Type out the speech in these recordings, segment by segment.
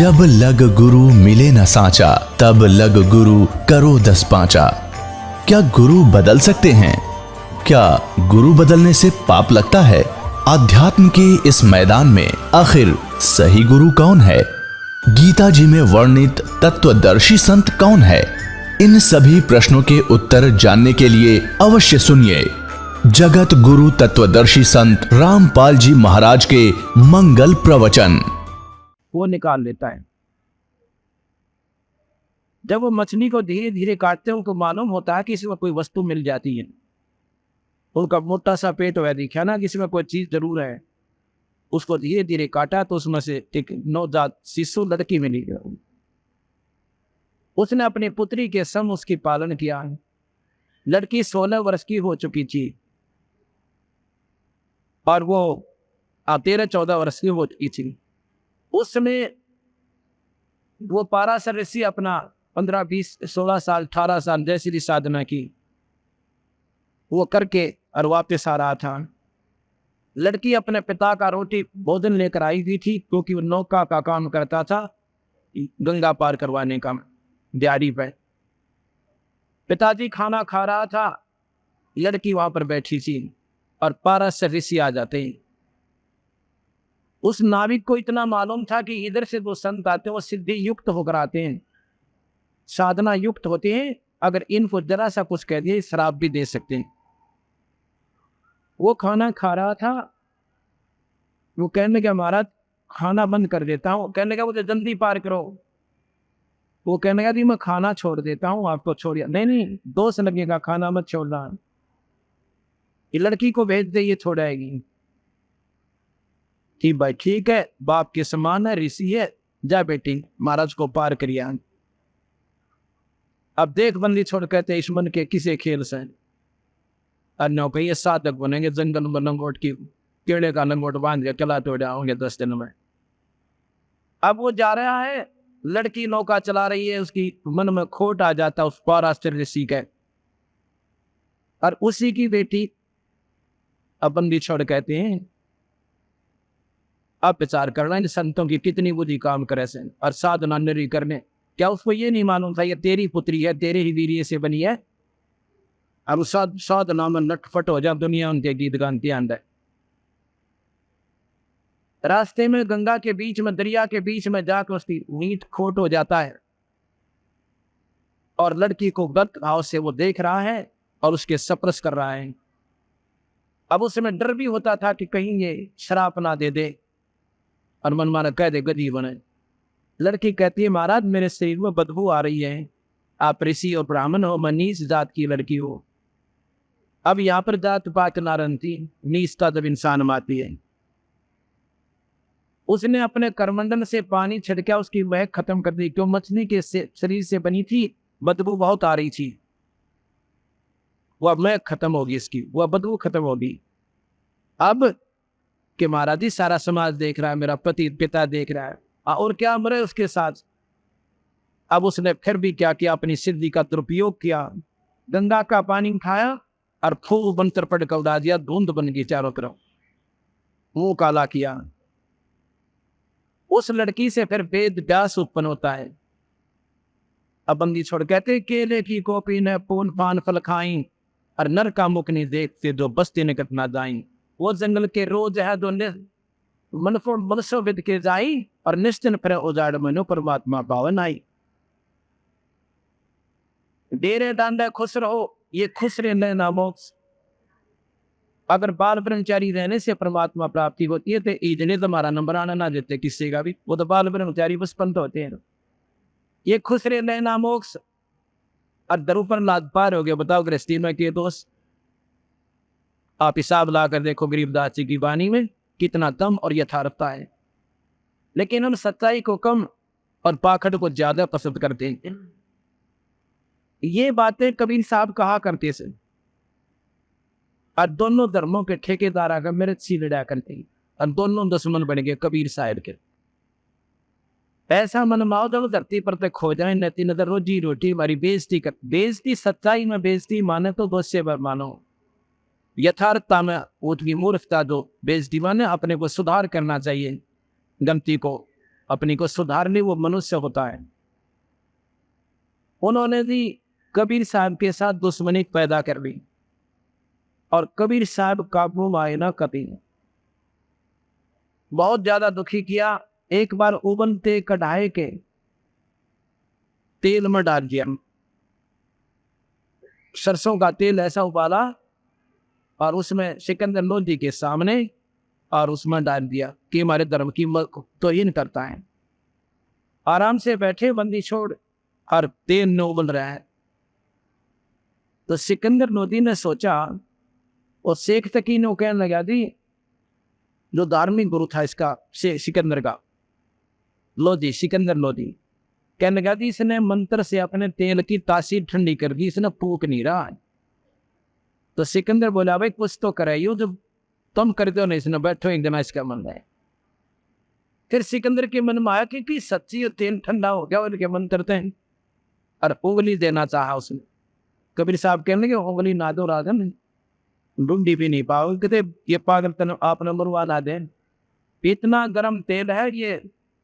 जब लग गुरु मिले न साचा, तब लग गुरु करो 10 पांचा। क्या गुरु बदल सकते हैं? क्या गुरु बदलने से पाप लगता है? आध्यात्म के इस मैदान में आखिर सही गुरु कौन है? गीता जी में वर्णित तत्वदर्शी संत कौन है? इन सभी प्रश्नों के उत्तर जानने के लिए अवश्य सुनिए जगत गुरु तत्वदर्शी संत रामपाल जी महाराज के मंगल प्रवचन। वो निकाल लेता है। जब वो मछली को धीरे धीरे काटते हैं, उनको मालूम होता है कि इसमें कोई वस्तु मिल जाती है। उनका मोटा सा पेट हुआ दिखा ना, किसी में कोई चीज जरूर है। उसको धीरे धीरे काटा तो उसमें से एक नवजात शिशु लड़की मिली। उसने अपनी पुत्री के संग उसकी पालन किया। लड़की 16 वर्ष की हो चुकी थी और वो 13-14 वर्ष की हो चुकी थी। उस समय वो पाराशर ऋषि अपना 15, 20, 16 साल, 18 साल जैसी भी साधना की वो करके और वापस आ रहा था। लड़की अपने पिता का रोटी भोजन लेकर आई हुई थी, क्योंकि वो नौका का काम करता था, गंगा पार करवाने का दिहाड़ी पे। पिताजी खाना खा रहा था, लड़की वहां पर बैठी थी और पाराशर ऋषि आ जाते हैं। उस नाविक को इतना मालूम था कि इधर से जो संत आते हैं वो सिद्धि युक्त होकर आते हैं, साधना युक्त होते हैं। अगर इनको जरा सा कुछ कह दिए शराब भी दे सकते हैं। वो खाना खा रहा था, वो कहने लगा महाराज खाना बंद कर देता हूँ। कहने लगा मुझे जल्दी पार करो। वो कहने लगा मैं खाना छोड़ देता हूँ, आपको छोड़िए। नहीं, दोष लगेगा, खाना मत छोड़ना। ये लड़की को भेज दे, ये छोड़ाएगी। ठीक भाई, ठीक है, बाप के समान है, ऋषि है, जा बेटी महाराज को पार करिए। अब देख बंदी छोड़ कहते इस मन के किसे खेल से ये साधक बनेंगे, जंगल में लंगोट की केड़े का लंगोट बांध के चला तो जाओगे 10 दिन में। अब वो जा रहा है, लड़की नौका चला रही है, उसकी मन में खोट आ जाता उस पाराशर ऋषि के, और उसी की बेटी अब बंदी छोड़ कहते हैं अब विचार करना इन संतों की कितनी बुद्धि काम करे से और साधना निरी करने। क्या उसको ये नहीं मालूम था ये तेरी पुत्री है, तेरे ही वीर्य से बनी है? अब साधना में नटफट हो जा, दुनिया उनके गीत गानती आंदा। रास्ते में गंगा के बीच में, दरिया के बीच में जाकर उसकी नींद खोट हो जाता है और लड़की को गलत भाव से वो देख रहा है और उसके सप्रस कर रहा है। अब उस समय डर भी होता था कि कहीं ये शराप ना दे दे और मन माना कह दे गधी बने। लड़की कहती है महाराज मेरे शरीर में बदबू आ रही है, आप ऋषि और ब्राह्मण हो, मैं नीच जात की लड़की हो। अब यहाँ पर जात पात ना रही, नीचता जब इंसान मारती है। उसने अपने करमंडल से पानी छिड़का, उसकी महक खत्म कर दी, क्यों मछली के शरीर से बनी थी, बदबू बहुत आ रही थी। वह महक खत्म होगी, इसकी वह बदबू खत्म होगी। अब कि महाराज जी सारा समाज देख रहा है, मेरा पति पिता देख रहा है, और क्या मरे उसके साथ। अब उसने फिर भी क्या किया, अपनी सिद्धि का दुरुपयोग किया। गंगा का पानी उठाया और खूब मंत्र पढ़ कर उड़ा दिया, धुंध बन गई चारों तरफ, मुंह काला किया। उस लड़की से फिर वेद व्यास उत्पन्न होता है। अब बंदी छोड़ कहते केले की कॉपी ने पून पान फल खाई और नर का मुख नहीं देखते जो बस्ती निकट ना जाई। वो जंगल के रोज है जो मनसो विद के जाई और निश्चिन फिर उजाड़ मनो परमात्मा पावन आई। डेरे डांडा खुश रहो, ये खुश रहने ना मोक्ष। अगर बाल ब्रह्मचारी रहने से परमात्मा प्राप्ति होती है तो इजने तुम्हारा नंबर आना ना देते किसी का भी, वो तो बाल ब्रह्मचारी बस पंत होते हैं। ये खुश रहने ना मोक्ष और दर पर लाद पार हो गया। बताओ गृहस्थी में के दोस्त, आप हिसाब ला कर देखो गरीबदास जी की वाणी में कितना दम और यथार्थता है। लेकिन हम सच्चाई को कम और पाखंड को ज्यादा पसंद करते हैं। ये बातें कबीर साहब कहा करते से, और दोनों धर्मों के ठेकेदार आकर मेरे सी लड़ा करते हैं और दोनों दुश्मन बन गए कबीर साहब के। ऐसा मनमाओ जब धरती पर तक खो जाए, नती नजर रोजी रोटी हमारी बेइज्जती कर। बेइज्जती सच्चाई में बेइज्जती माने तो दोषे पर मानो, यथार्थता में उनकी मूर्खता जो बेइज्जती माने। अपने को सुधार करना चाहिए गलती को अपनी को सुधारने, वो मनुष्य होता है। उन्होंने भी कबीर साहब के साथ दुश्मनी पैदा कर दी और कबीर साहब काबू में आए ना कभी, बहुत ज्यादा दुखी किया। एक बार उबलते कढ़ाई के तेल में डाल दिया, सरसों का तेल ऐसा उबाला और उसमें सिकंदर लोधी के सामने और उसमें डाल दिया कि हमारे धर्म की तौहीन करता है। आराम से बैठे बंदी छोड़ और तेल न उबल रहा है। तो सिकंदर लोधी ने सोचा, और शेख तकी ने कहने लगा दी, जो धार्मिक गुरु था इसका सिकंदर का, लोधी, सिकंदर लोधी, कहने लगा दी इसने मंत्र से अपने तेल की तासीर ठंडी कर दी, इसने फूक नहीं रहा। तो सिकंदर बोला, भाई कुछ तो करे, यो जो तुम करते हो नहीं, इसने बैठो एक दिन इसका मन है। फिर सिकंदर के मन में आया कि सच्ची तेल ठंडा हो गया, उनके मंत्र थे, और उंगली देना चाहा उसने। कबीर साहब कहने लगे, उंगली ना दो राजन, ढूंढी भी नहीं पाओगे, कहते ये पागल तन आपने मरवा ना दे, इतना गर्म तेल है, ये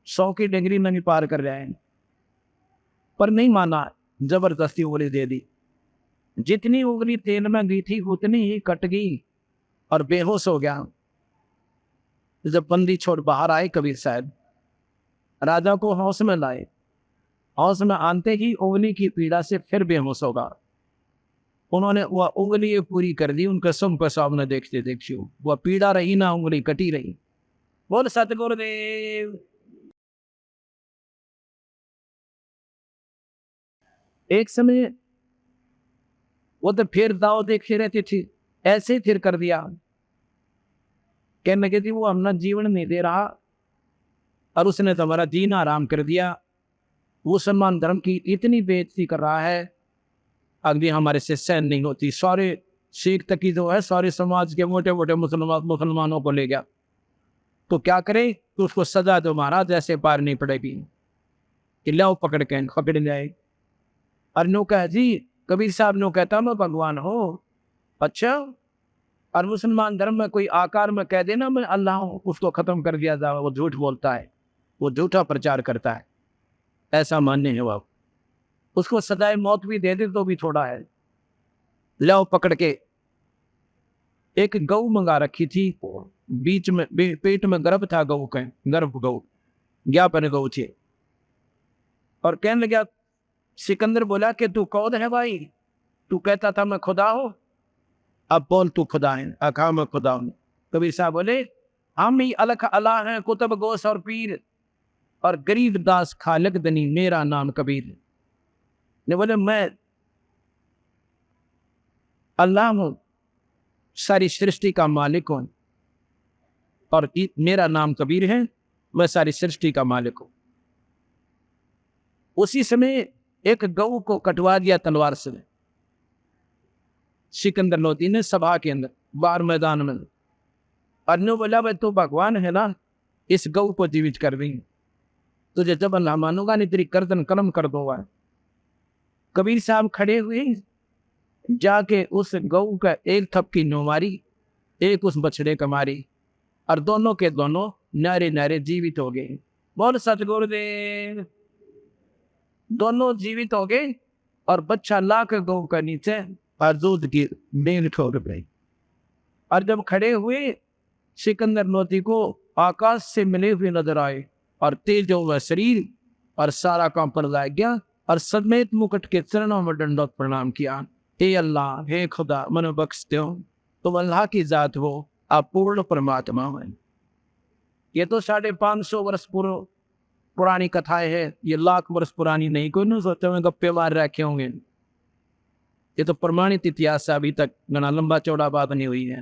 100 की डिग्री नहीं पार कर रहे हैं। पर नहीं माना, जबरदस्ती उंगली दे दी। जितनी उंगली तेल में गई थी उतनी ही कट गई और बेहोश हो गया। जब बंदी छोड़ बाहर आए कबीर साहब, राजा को होश में लाए। होश में आते ही उंगली की पीड़ा से फिर बेहोश होगा। उन्होंने वह उंगली पूरी कर दी, उनके सबके सामने देखते देखते वह पीड़ा रही ना, उंगली कटी रही। बोल सतगुरुदेव। एक समय वो तो फिर दाव देखते रहती थी, ऐसे ही फिर कर दिया। कहने लगी थी, वो अपना जीवन नहीं दे रहा और उसने तो हमारा जीना आराम कर दिया। वो सलमान धर्म की इतनी बेइज्जती कर रहा है, अगली हमारे से सहन नहीं होती। सारे सिख तक की जो है, सारे समाज के मोटे मोटे मुसलमानों को ले गया। तो क्या करे, तो उसको सजा दो महाराज, ऐसे पार नहीं पड़ेगी कि लाओ पकड़ के पकड़ जाए। और नो कह जी, कबीर साहब नो कहता मैं भगवान हो। अच्छा, और मुसलमान धर्म में कोई आकार में कह देना मैं अल्लाह हूं, उसको खत्म कर दिया जाए। वो झूठ बोलता है, वो झूठा प्रचार करता है, ऐसा मानने है वो। उसको सजाए मौत भी दे दे तो भी थोड़ा है। लाओ पकड़ के। एक गऊ मंगा रखी थी, बीच में पेट में गर्भ था गऊ का, गर्भ गऊ, ज्ञापन गऊ थे। और कहने लगा, सिकंदर बोला कि तू कौन है भाई? तू कहता था मैं खुदा हूं, अब बोल तू खुदा है। अखा मैं खुदा हूं। कबीर साहब बोले, हम ही अलख अला हैं, कुतुब गोस और पीर, और गरीब दास खालिक दनी, मेरा नाम कबीर। ने बोले, मैं अल्लाह हूं, सारी सृष्टि का मालिक हूं, और मेरा नाम कबीर है, मैं सारी सृष्टि का मालिक हूं। उसी समय एक गऊ को कटवा दिया तलवार से सिकंदर लोधी ने, सभा के अंदर, बाहर मैदान में। अन्य बोला, भाई तू भगवान है ना, इस गऊ को जीवित कर देंगे, तुझे जब अल्लाह मानूंगा नहीं तेरी गर्दन कलम कर दूंगा। कबीर साहब खड़े हुए, जाके उस गऊ का एक थपकी नो मारी, एक उस बछड़े का मारी, और दोनों के दोनों नारे नारे जीवित हो गए। बोल सतगुरुदेव। दोनों जीवित हो गए और बच्चा लाख गऊ का नीचे और दूध की बेल ठोक गई। और जब खड़े हुए, सिकंदर लोधी को आकाश से मिले हुए नजर आए, और तेज हुआ शरीर और सारा कांपन लग गया, और समेत मुकुट के चरणों में दंडवत प्रणाम किया। हे अल्लाह, हे खुदा, मन बख्श दो, तुम अल्लाह की जात हो, आप पूर्ण परमात्मा हो। ये तो 550 वर्ष पुरानी कथाएं हैं, ये लाख वर्ष पुरानी नहीं। कोई नहीं सोचते हुए गप्पे मार रखे होंगे। ये तो प्रमाणित इतिहास है, अभी तक घना लंबा चौड़ा बात नहीं हुई है।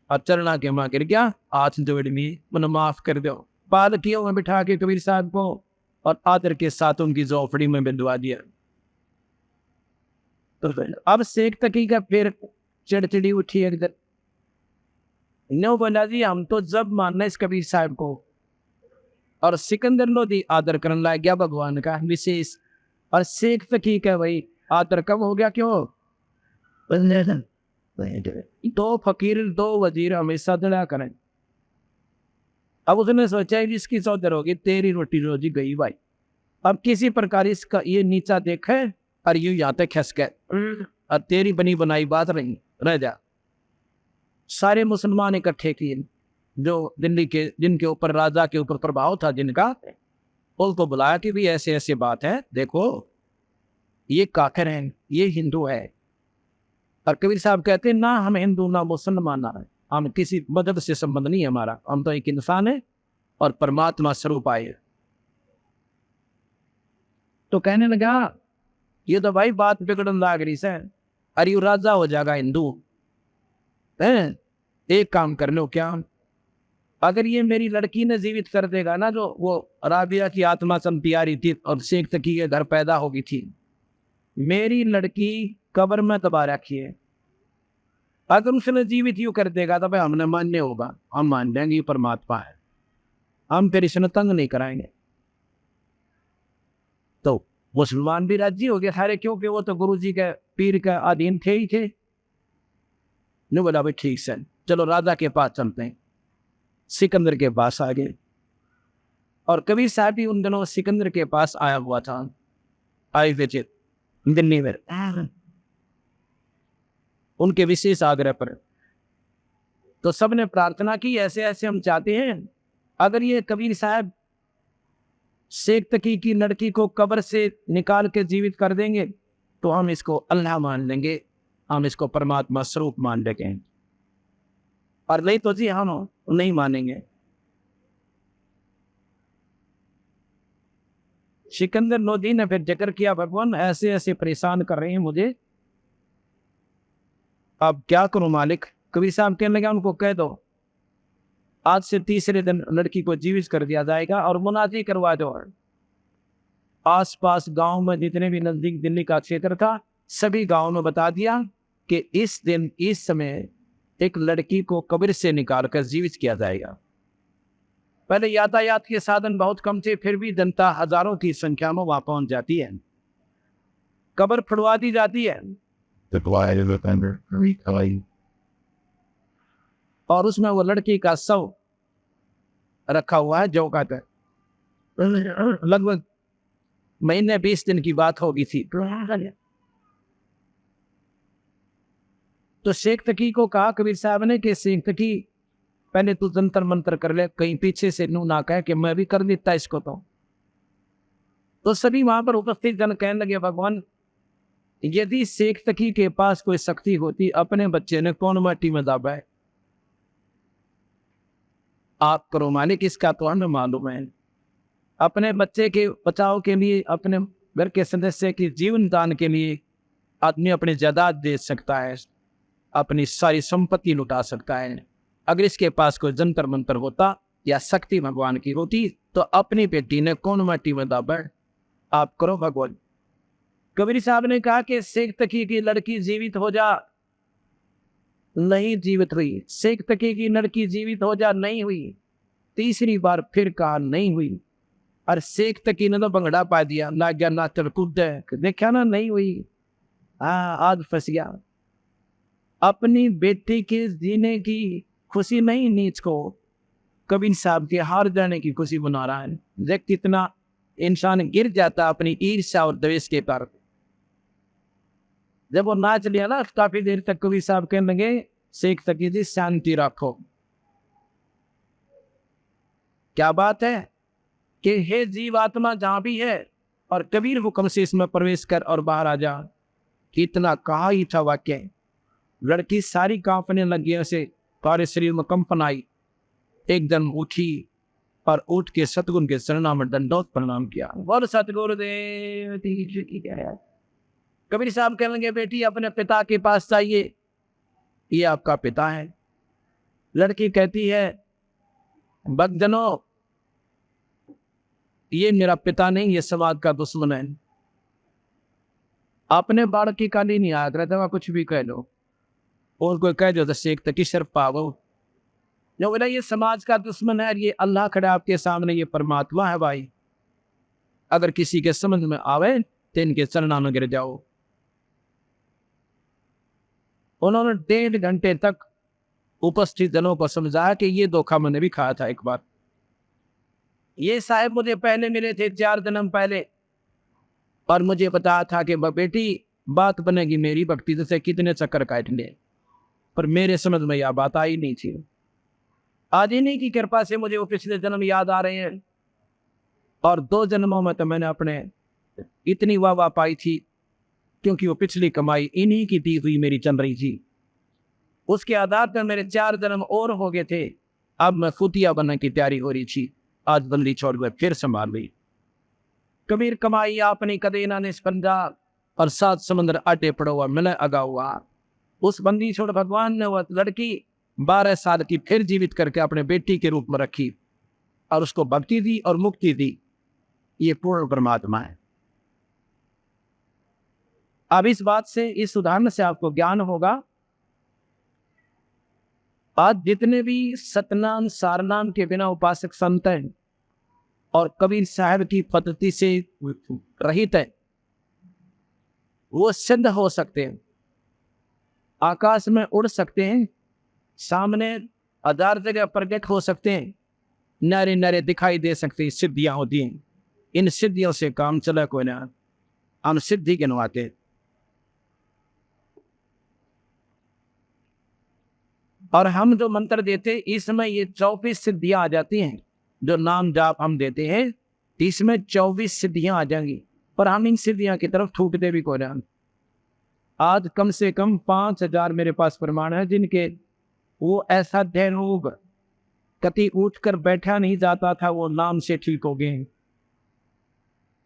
और चरणा के मां गिर गया, हाथ जोड़ में मन माफ कर दो। पालकियों में बिठा के कबीर साहब को और आदर के साथ उनकी झोपड़ी में बिंदवा दिया। तो अब शेख तकी का फिर चिड़चिड़ी उठी एकदम। नो बोला जी, हम तो जब मानना इस कबीर साहब को। और सिकंदर लोधी आदर करने लग गया भगवान का विशेष। और शेख तकी का भाई आदर कम हो गया, क्यों? दो फकीर, दो वजीर हमेशा दड़ा करें। अब उसने सोचा कि इसकी सौदर होगी, तेरी रोटी रोजी गई भाई। अब किसी प्रकार इसका ये नीचा देखे और यूं यहाँ तक खस गए और तेरी बनी बनाई बात रही रह जा। सारे मुसलमान इकट्ठे किए जो दिल्ली के, जिनके ऊपर राजा के ऊपर प्रभाव था जिनका, उनको बुलाया कि भी ऐसे ऐसे बात है, देखो ये काफिर हैं, ये हिंदू है। और कबीर साहब कहते हैं ना हम हिंदू ना मुसलमान ना है, हम किसी मदद से संबंध नहीं है हमारा, हम तो एक इंसान है और परमात्मा स्वरूप आए। तो कहने लगा ये तो भाई बात बिगड़न लाग रही से, अरे यू राजा हो जाएगा हिंदू है। एक काम कर लो, क्या अगर ये मेरी लड़की ने जीवित कर देगा ना, जो वो राबिया की आत्मा चमती आ रही थी और शेख तकी के घर पैदा हो गई थी, मेरी लड़की कब्र में दबा रखी है, अगर उसने जीवित यूं कर देगा तो भाई हमने मान्य होगा, हम मान लेंगे ये परमात्मा है, हम फिर इसने तंग नहीं कराएंगे। तो मुसलमान भी राजी हो गए सारे, क्योंकि वो तो गुरु जी के पीर का अधीन थे ही थे। ने बोला भाई ठीक से चलो राजा के पास चलते हैं। सिकंदर के पास आ गए और कबीर साहब भी उन दिनों सिकंदर के पास आया हुआ था, आए थे दिल्ली में उनके विशेष आग्रह पर। तो सबने प्रार्थना की ऐसे ऐसे हम चाहते हैं, अगर ये कबीर साहब शेख तकी की लड़की को कब्र से निकाल के जीवित कर देंगे तो हम इसको अल्लाह मान लेंगे, हम इसको परमात्मा स्वरूप मान लेंगे, और नहीं तो जी हम नहीं मानेंगे। सिकंदर लोधी ने फिर जिक्र किया, भगवान ऐसे ऐसे परेशान कर रहे हैं मुझे, अब क्या करूं मालिक। कबीर साहब कहने लगा उनको कह दो आज से तीसरे दिन लड़की को जीवित कर दिया जाएगा और मुनादी करवा दो। आस पास गांव में जितने भी नजदीक दिल्ली का क्षेत्र था सभी गांव में बता दिया कि इस दिन इस समय एक लड़की को कब्र से निकालकर जीवित किया जाएगा। पहले यातायात के साधन बहुत कम थे, फिर भी जनता हजारों की संख्या में वहां पहुंच जाती है, कब्र फुड़वा दी जाती है और उसमें वो लड़की का शव रखा हुआ है जो का लगभग महीने 20 दिन की बात होगी थी। तो शेख तकी को कहा कबीर साहब ने कि शेख तकी पहले तू जंतर मंतर कर ले, कहीं पीछे से नू ना कहे कि मैं भी कर देता इसको। तो सभी वहां पर उपस्थित जन कहने लगे भगवान यदि शेख तकी के पास कोई शक्ति होती अपने बच्चे ने कौन माटी में दाबा है, आप करो मालिक, इसका तो हमें मालूम है। अपने बच्चे के बचाव के लिए, अपने घर के सदस्य के जीवन दान के लिए आदमी अपनी जायदाद दे सकता है, अपनी सारी संपत्ति लुटा सकता है। अगर इसके पास कोई जंतर मंतर होता या शक्ति भगवान की होती तो अपनी बेटी ने कौन माटी में दाबा, आप करो भगवान। कबीर साहब ने कहा कि शेख तकी की लड़की जीवित हो जा, नहीं जीवित हुई। शेख तकी की लड़की जीवित हो जा, नहीं हुई। तीसरी बार फिर कहा, नहीं हुई। और शेख तकी ने तो भंगड़ा पा दिया, ना गया ना चल कूद, देखा ना नहीं हुई। आज फंस गया। अपनी बेटी के जीने की खुशी नहीं नीच को कबीर साहब के हार जाने की खुशी बना रहा है। देख कितना इंसान गिर जाता अपनी ईर्ष्या और द्वेष के कारण। जब वो नाच लिया ना काफी देर तक कबीर साहब कहने लगे शेख तकी जी शांति रखो। क्या बात है कि हे जीव आत्मा जहां भी है और कबीर हुक्म से इसमें प्रवेश कर और बाहर आ जा। कितना कहा ही था वाक्य। लड़की सारी कांपने लगी, उसे सारे शरीर में कंपन आई, एकदम उठी और उठ के सतगुरु के चरणों में दंडोत प्रणाम किया। बोल सतगुरुदेव की जय। कबीर साहब कहने लगे बेटी अपने पिता के पास जाइए, ये आपका पिता है। लड़की कहती है भक्तजनों ये मेरा पिता नहीं, ये समाज का दुश्मन है। आपने बाढ़ की काली नहीं आग रहा था, कुछ भी कह लो और कोई कह दो तो शेख तकी शर्फ पागो। जो बोला ये समाज का दुश्मन है, ये अल्लाह खड़ा आपके सामने, ये परमात्मा है भाई। अगर किसी के समझ में आवे तो इनके चरणों में गिर जाओ। उन्होंने 1.5 घंटे तक उपस्थित जनों को समझाया कि ये धोखा मैंने भी खाया था एक बार। ये साहब मुझे पहले मिले थे 4 जन्म पहले, और मुझे पता था कि बेटी बात बनेगी मेरी भक्ति से कितने चक्कर काट ले, पर मेरे समझ में यह बात आई नहीं थी। आज इन्हीं की कृपा से मुझे वो पिछले जन्म याद आ रहे हैं, और 2 जन्मों में तो मैंने अपने इतनी वाह पाई थी, क्योंकि वो पिछली कमाई इन्हीं की दी हुई मेरी चल रही थी। उसके आधार पर मेरे 4 जन्म और हो गए थे। अब मैं फुतिया बनने की तैयारी हो रही थी। आज बंदी छोड़ कर फिर संभाल गई। कबीर कमाई आपने कदे ना निष्पंजा, और 7 समुद्र आटे पड़ो हुआ मिले अगा हुआ। उस बंदी छोड़ भगवान ने वह लड़की 12 साल की फिर जीवित करके अपने बेटी के रूप में रखी, और उसको भक्ति दी और मुक्ति दी। ये पूर्ण परमात्मा है। अब इस बात से, इस उदाहरण से आपको ज्ञान होगा। आज जितने भी सतनाम सारनाम के बिना उपासक संत हैं और कबीर साहब की पद्धति से रहित है, वो सिद्ध हो सकते हैं, आकाश में उड़ सकते हैं, सामने 1000 जगह प्रकट हो सकते हैं, नरे नरे दिखाई दे सकते हैं। सिद्धियां होती हैं। इन सिद्धियों से काम चला कोई ना, हम सिद्धि गिनवाते हैं। और हम जो मंत्र देते इसमें ये 24 सिद्धियां आ जाती हैं। जो नाम जाप हम देते हैं इसमें 24 सिद्धियां आ जाएंगी, पर हम इन सिद्धियां की तरफ छूटते भी कोई ना। आज कम से कम 5000 मेरे पास प्रमाण है जिनके वो ऐसा ध्यान रोग कति उठ कर बैठा नहीं जाता था, वो नाम से ठीक हो गए।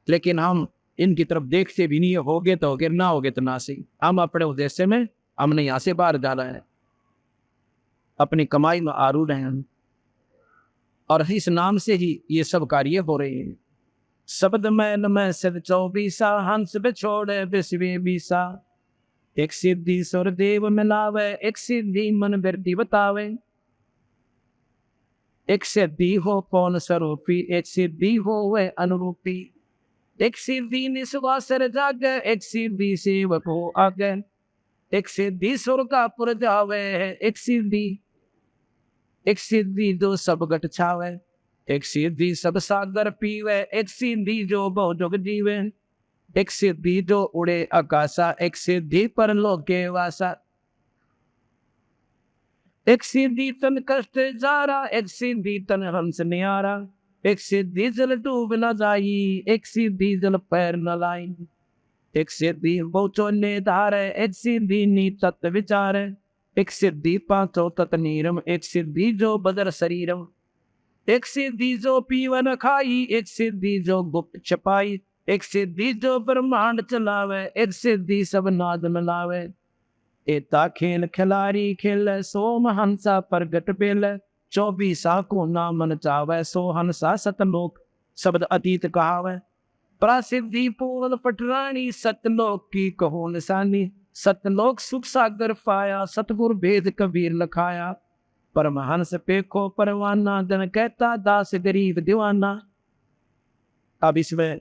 लेकिन हम इनकी तरफ देखते भी नहीं। होगे तो होगे, ना होगे तो ना सही। हम अपने उद्देश्य में, हमने यहाँ से बाहर जाना है, अपनी कमाई में आरूढ़ हैं, और इस नाम से ही ये सब कार्य हो रहे हैं। शब्द में सिर 24 हंस बिछोड़े विश्वे बीसा, एक सिद्धि सुर देव मिलावे, एक सिद्धि मन वृद्धि बतावे। एक सिद्धि हो कौन स्वरूपी, एक सिद्धि हो वह अनुरूपी। एक सिद्धि निस्वासर जागे, एक सिद्धि सेवक हो आगे। एक सिद्धि सुर का पुर जावे, एक सिद्धि जो सब गट छावे। एक सिद्धि सब सागर पीवे, एक सिद्धि जो बहु जुग जीवे। एक सिद्धि जो उड़े आकाशा, एक सिद्धि पर लोके वासा। एक सिद्धि तन कष्ट जारा, एक सिद्धि तन हंस नियारा। एक सिद्धि जल डूब न जाई, एक सिद्धि जल पैर न लाई। एक सिद्धि बहुचोले धारे, एक सिद्धि नी तत्व विचारे। एक सिद्धि पांचों तत्नीरम, एक सिद्धि जो बदर शरीरम। एक सिद्धि जो पीवन खाई, एक सिद्धि जो गुप्त छपाई। एक सिद्धि जो ब्रह्मांड चलावे, एक सिद्धि सब नाद मिलावे। एता खेल खिलारी खेल, सोम हंसा प्रगट बेल। 24 को ना मन चावे, सो हंसा सतलोक शब्द अतीत कहावे। प्रसिद्धि पूर्ण पटरानी, सतलोक की कहो निशानी। सतलोक सुख सागर पाया, सतगुर भेद कबीर लखाया। परमहंस पेखो परवाना, जन कहता दास गरीब दीवाना। अब इसमें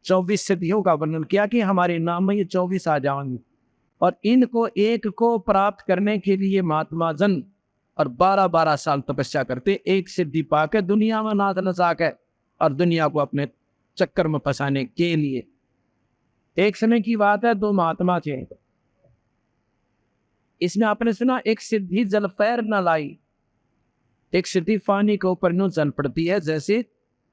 24 सिद्धियों का वर्णन किया कि हमारे नाम में ये 24 आ जाएंगे, और इनको एक को प्राप्त करने के लिए महात्मा जन और 12-12 साल तपस्या करते, एक सिद्धि पाकर दुनिया में नाथ नचा के और दुनिया को अपने चक्कर में फंसाने के लिए। एक समय की बात है, 2 महात्मा थे। इसमें आपने सुना, एक सिद्धि जल पैर न लाई। एक सिद्धि पानी के ऊपर यूं चल पड़ती है जैसे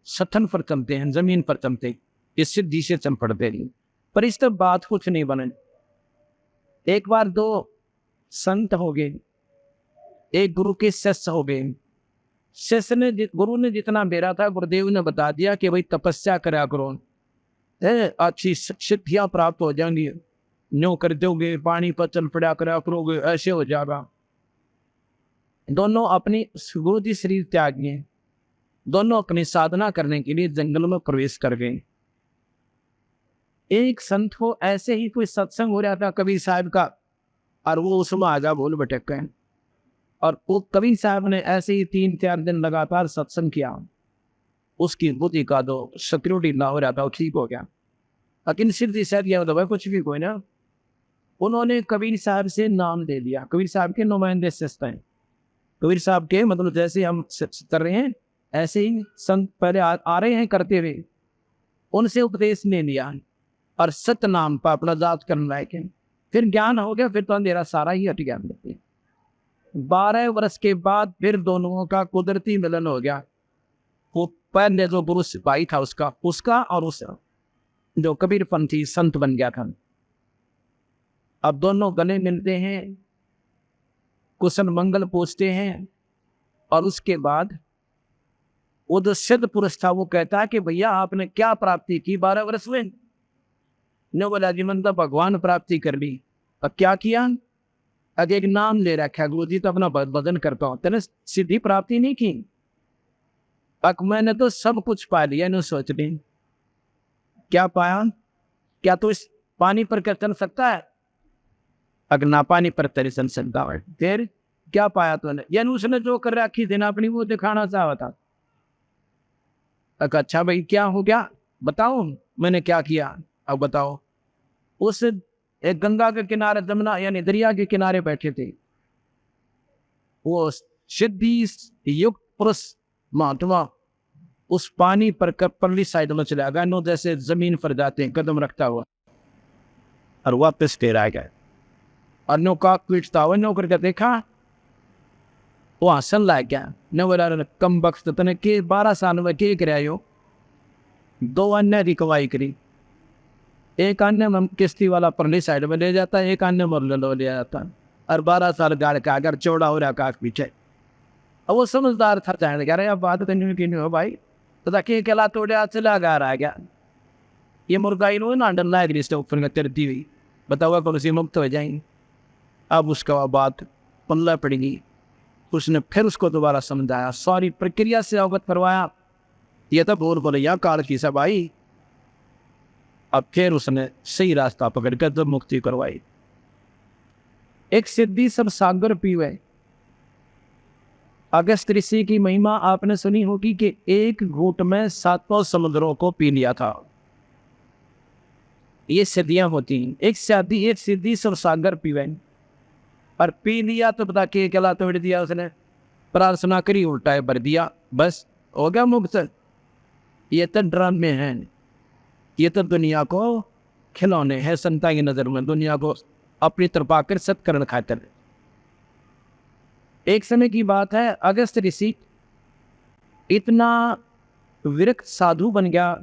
सथन पर चलते हैं, जमीन पर चलते। इस सिद्धि से चल पड़ते नहीं, पर इस तब बात कुछ नहीं बने। एक बार 2 संत हो गए, एक गुरु के शिष्य हो गए। शिष्य ने, गुरु ने जितना बेरा था, गुरुदेव ने बता दिया कि भाई तपस्या करा करो, अच्छी सिद्धियां प्राप्त हो जाएंगी। न्यों कर दोगे, पानी पर चल पड़ा करा करोगे, ऐसे हो जाएगा। दोनों अपनी गुरु जी शरीर त्याग गए, दोनों अपनी साधना करने के लिए जंगल में प्रवेश कर गए। एक संत को ऐसे ही कोई सत्संग हो रहा था कबीर साहब का, और वो उसमें आजा बोल भटक गए। और वो कबीर साहब ने ऐसे ही 3-4 दिन लगातार सत्संग किया। उसकी बुद्धि का जो सिक्योरिटी ना हो रहा था वो ठीक हो गया। लेकिन सिद्धि शायद यह होता है कुछ भी कोई ना। उन्होंने कबीर साहब से नाम दे दिया। कबीर साहब के नुमाइंदे शिष्य हैं। कबीर साहब के मतलब जैसे हम कर रहे हैं, ऐसे ही संत पहले आ रहे हैं करते हुए, उनसे उपदेश ले लिया और सत्य नाम पर अपना जाप करना है, फिर ज्ञान हो गया, फिर तो अंधेरा सारा ही हट गया। 12 वर्ष के बाद फिर दोनों का कुदरती मिलन हो गया। वो पहले जो गुरु सिपाही था उसका और उस जो कबीरपंथी संत बन गया था, अब दोनों गले मिलते हैं, कुशल मंगल पूछते हैं। और उसके बाद वो जो सिद्ध पुरुष था वो कहता है कि भैया आपने क्या प्राप्ति की 12 वर्ष में? ने बोला जी मैंने तो भगवान प्राप्ति कर ली। अब क्या किया? अब एक नाम ले रखा, गुरु जी तो अपना भजन करता हूँ, तेने सिद्धि प्राप्ति नहीं की। अब मैंने तो सब कुछ पा लिया, इन्हें सोच ली क्या पाया? क्या तो इस पानी पर कर चल सकता है? अगर ना पानी पर तेरे चल सकता है, फिर क्या पाया तूने? यानी उसने जो कर रखी थी ना अपनी, वो दिखाना चाहा था। अच्छा भाई क्या हो गया बताओ, मैंने क्या किया अब बताओ। उस एक गंगा के किनारे, जमुना यानी दरिया के किनारे बैठे थे, वो सिद्धि युक्त पुरुष महात्मा उस पानी पर परली साइड में चला गया, नो जैसे जमीन पर जाते हैं कदम रखता हुआ, और वापस टेरा गया। और नो का पीटता हुआ नो करके देखा, वो हसन लाग गया। न बोला कम बख्त तने के 12 साल में के करायो? 2 अन्य की कमाई करी, एक अन्य में किश्ती वाला परली साइड में ले जाता है, एक अन्य में ले जाता, और 12 साल गाड़ का अगर चौड़ा हो रहा काक पीछे। अब वो समझदार था, जाने कह रहे अब बात तो नहीं हो भाई, तो ताकि अकेला तोड़े चला गा रहा गया। ये मुर्गा इन्होंने ना डर लायक रिश्ते ऊपर तरती हुई, बताओ कौन सी मुक्त हो जाएंगे। अब उसका बात पल्ला पड़ेगी, उसने फिर उसको दोबारा समझाया, सारी प्रक्रिया से अवगत करवाया, ये तो बोल बोले काल की सब आई। अब फिर उसने सही रास्ता पकड़कर जब मुक्ति करवाई। एक सिद्धि सब सागर पीवे। अगस्त ऋषि की महिमा आपने सुनी होगी कि एक घूंट में 7 समुद्रों को पी लिया था। ये सिद्धियां होती हैं। एक सिद्धि सब सागर पीवे, और पी लिया तो पता के गला तोड़ दिया उसने, प्रार्थना करी उल्टा भर दिया, बस हो गया मुक्त। ये तो ड्रामे हैं, ये तो दुनिया को खिलौने हैं संता की नजर में, दुनिया को अपनी तरफ आकर्षित करने खातिर। एक समय की बात है, अगस्त ऋषि इतना विरक्त साधु बन गया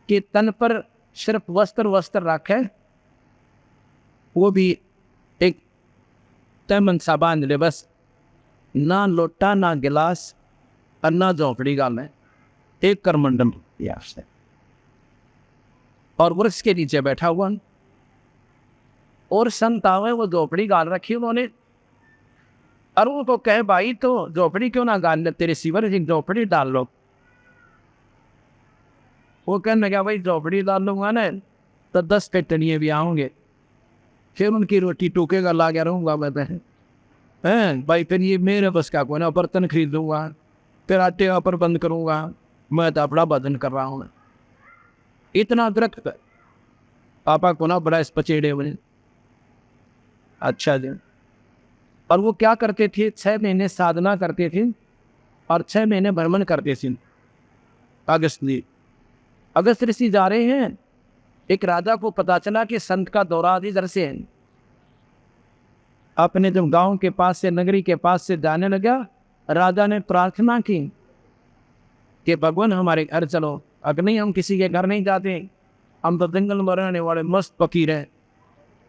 कि तन पर सिर्फ वस्त्र रखे, वो भी एक तैमन सा बांध ले, बस ना लोटा ना गिलास और ना झोंपड़ी गाल में, एक करमंडल दिया उसने, और वृक्ष के नीचे बैठा हुआ। और संत आवे, वो झोपड़ी गाल रखी उन्होंने, और उनको कहे भाई तो झोपड़ी क्यों ना गाल ले, तेरे सिवर एक झोपड़ी डाल लो। वो कहने लगा भाई झोपड़ी डाल लूंगा ना तो 10 पेटनिए भी आओगे, फिर उनकी रोटी टूकेगा ला गया रहूंगा मैं तो भाई, फिर ये मेरे बस का कोई ना, बर्तन खरीद दूंगा, फिर आटे का प्रबंध करूंगा, मैं तो अपना भजन कर रहा हूँ। इतना दरख्त पापा को ना बड़ा इस पचेड़े बने। अच्छा जी। और वो क्या करते थे, 6 महीने साधना करते थे और 6 महीने भ्रमण करते थे। अगस्त ऋषि जा रहे हैं, एक राजा को पता चला कि संत का दौरा इधर से है। अपने जब गांव के पास से, नगरी के पास से जाने लगा, राजा ने प्रार्थना की कि भगवान हमारे घर चलो। अगर नहीं, हम किसी के घर नहीं जाते, हम तो जंगल में रहने वाले मस्त फकीर हैं।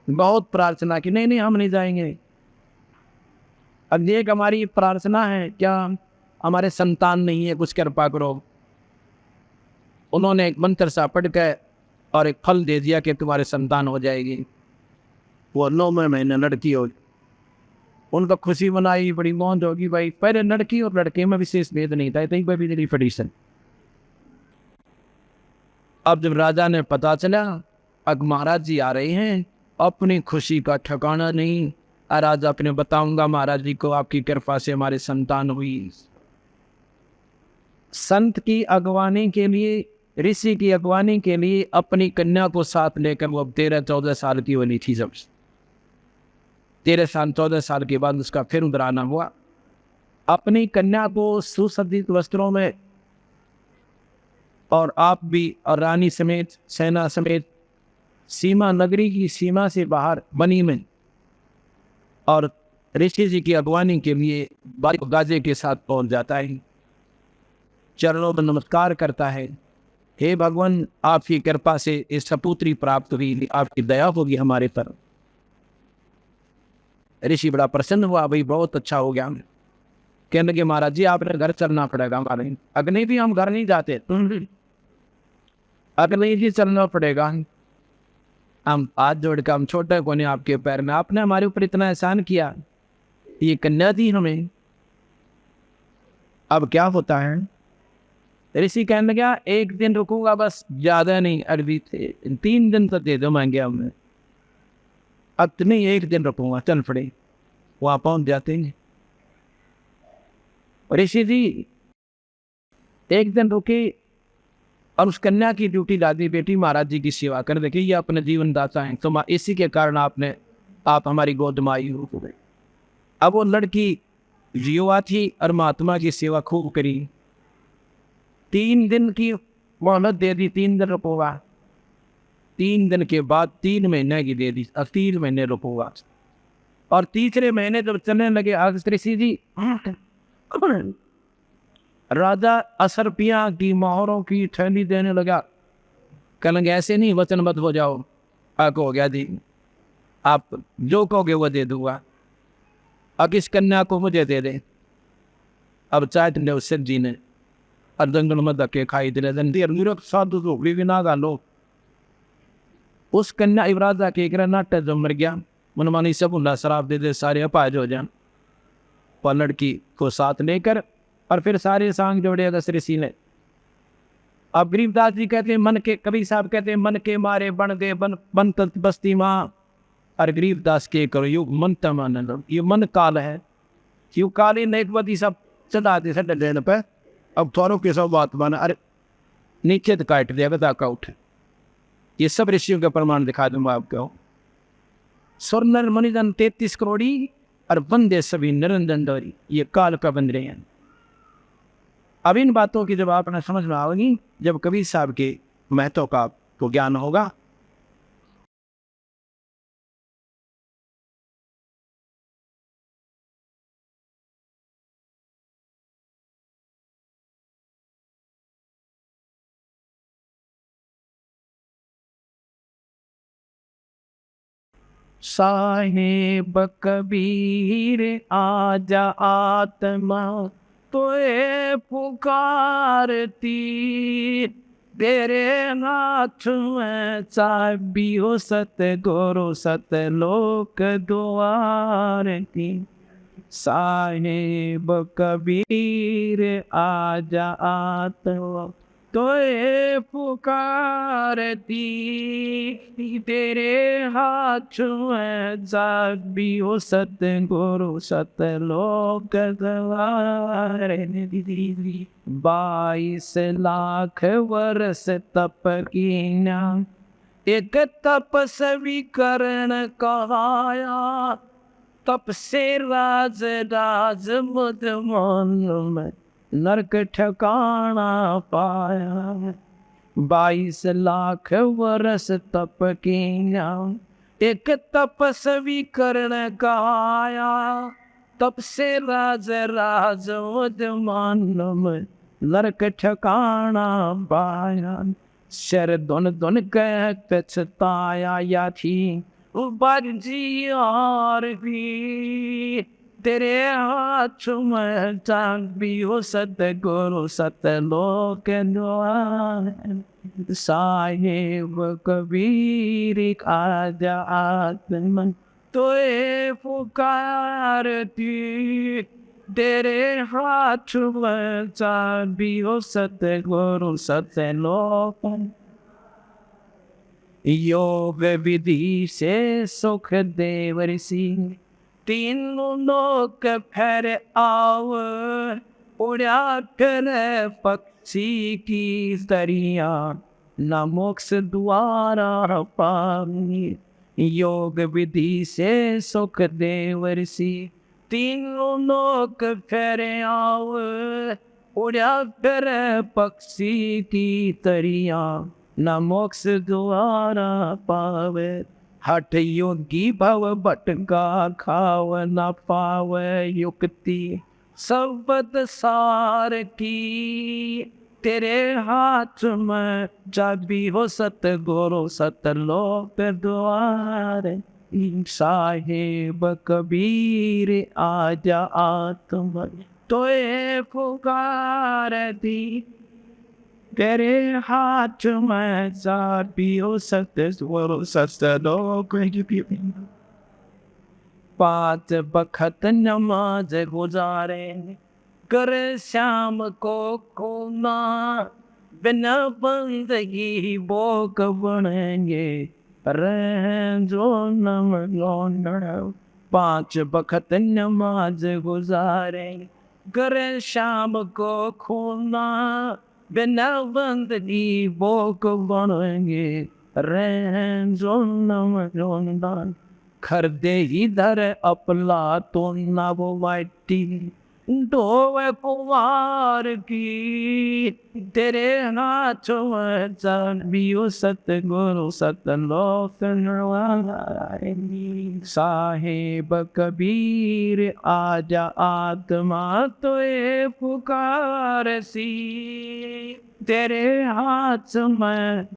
बहुत प्रार्थना की, नहीं हम नहीं जाएंगे। अब एक हमारी प्रार्थना है, क्या हमारे संतान नहीं है, कुछ कृपा करो। उन्होंने एक मंत्र सा पढ़ के और एक फल दे दिया कि तुम्हारे संतान हो जाएगी। वो 9वें महीने लड़की हो, उनका खुशी मनाई, बड़ी मौज होगी भाई। पहले लड़की और लड़के में विशेष भेद नहीं था, इतनी पर भी ट्रेडिशन। अब जब राजा ने पता चला अब महाराज जी आ रहे हैं, अपनी खुशी का ठिकाना नहीं। राजा अपने बताऊंगा महाराज जी को, आपकी कृपा से हमारे संतान हुई। संत की अगवानी के लिए, ऋषि की अगवानी के लिए अपनी कन्या को साथ लेकर वो अब 13-14 साल की बनी थी। जब 13-14 साल के बाद उसका फिर उधराना हुआ। अपनी कन्या को सुसज्जित वस्त्रों में और आप भी और रानी समेत सेना समेत सीमा नगरी की सीमा से बाहर बनी में और ऋषि जी की अगवानी के लिए बारिक गाजे के साथ पहुंच जाता है, चरणों में नमस्कार करता है। हे भगवान, आपकी कृपा से इस सपुत्री प्राप्त हुई, आपकी दया होगी हमारे पर। ऋषि बड़ा प्रसन्न हुआ, भाई बहुत अच्छा हो गया। कहने लगे महाराज जी आपने घर चलना पड़ेगा हमारे। अग्नि भी हम घर नहीं जाते, अग्नि जी चलना पड़ेगा। हम हाथ जोड़कर हम छोटे कोने आपके पैर में, आपने हमारे ऊपर इतना एहसान किया, ये कन्या दी हमें, अब क्या होता है। ऋषि कहने लगा एक दिन रुकूंगा बस, ज्यादा नहीं, अरबी थे 3 दिन तक दे दो मांगे हमने, अब नहीं 1 दिन रुकूंगा। चल पड़े, वहां पहुंच जाते हैं। ऋषि जी 1 दिन रुके और उस कन्या की ड्यूटी ला दी, बेटी महाराज जी की सेवा कर। देखिए ये अपने जीवन दाता है, तो इसी के कारण आप हमारी गोद में आई हो गई। अब वो लड़की युवा थी और महात्मा की सेवा खूब करी। 3 दिन की मोहलत दे दी, 3 दिन रुकूंगा। 3 दिन के बाद 3 महीने की दे दी, अब 3 महीने रुकूंगा। और तीसरे महीने जब चलने लगे ऋषि जी, राजा असरपिया की मोहरों की थैली देने लगा। कहेंगे ऐसे नहीं, वचनबद्ध हो जाओ। आक हो गया जी, आप जो कहोगे वो दे दूंगा, अब इस कन्या को मुझे दे दे। अब चाहते ने उस जी ने और जंगल में धक्के खाई दे साधु भी ना गालो। उस कन्या युवराजा के एक नाट्य जो मर गया, मनमानी सब उल्ला शराब दे दे, सारे अपाज हो जाए। पर लड़की को साथ लेकर और फिर सारे सांग जोड़े दस ऋषि ने। अब गरीबदास जी कहते हैं मन के, कबीर साहब कहते हैं मन के मारे बन गए बन तत बस्ती माँ। और गरीबदास के करो युग मन तमान, ये मन काल है, यू काली नेकवती सब चला दे सट पे। अब थोरों के सब बात माना, अरे नीचे तो काट दिया गदा का उठ। ये सब ऋषियों का प्रमाण दिखा दूंगा आपको। स्वर नर मनिजन 33 करोड़ी और बंदे सभी निरंजन डोरी, ये काल का बंद रहे हैं। अब इन बातों की जब आपने समझ में आएगी, जब कबीर साहब के महत्व का आपको ज्ञान होगा। साहेब कबीर आजा आत्मा तोए पुकारती, तेरे हाथ में चाबी हो सतगुरु सतलोक द्वार की। साहेब कबीर आजा आत्मा तोए पुकारती, तेरे हाथ में चाबी हो सतगुरु सतलोक द्वार। 22 लाख वर्ष तप कीना, एक तपस्वी करण कहाया, तप से राज राज मुद मन में नरक ठिकाना पाया। 22 लाख वर्ष तप कीना, एक तपस्वी करण कहाया, तप से राज राज मुद मन में नरक ठिकाना पाया। शर धुन धुन कह पछताया या थी बाजी और भी, तेरे हाथ में चाबी हो सतगुरु सतलोक द्वार। साहेब कबीर आजा आत्मा तोए पुकारती, तेरे हाथ में चाबी हो सतगुरु सतलोक। योग विधि से सुख देव ऋषि, तीनों लोक फेर आव, उड़ा कर पक्षी की तरिया, न मोक्ष द्वारा पावी। योग विधि से सुख देव ऋषि, तीनों लोक फेरे आव, उड़ा फिर पक्षी की तरिया, न मोक्ष द्वारा पावे। हठ योगी भव भटका खाव, न पावे युक्ति सबद सार की। तेरे हाथ में चाबी हो सतगुरु सतलोक द्वार। साहेब कबीर आजा आत्म तोए पुकार दी। तेरे हाथ में चाबी हो सतगुरु सतलोक। पाँच बखत नमाज गुजारे, कर श्याम को खोना, बिना बंदगी भोग बनेंगे, रह जो नम लौंड। पाँच बखत नमाज गुजारे, कर श्याम को खोना, बिना बंदगी भोग बनेंगे, रह जो नम लौंड। खरदे इधर अपला तो ना वो माटी, डोवे कुमार की। तेरे हाथ में चाबियो सतगुरु सतलोक। साहेब कबीर आजा आत्मा तोए पुकार सी। तेरे हाथ में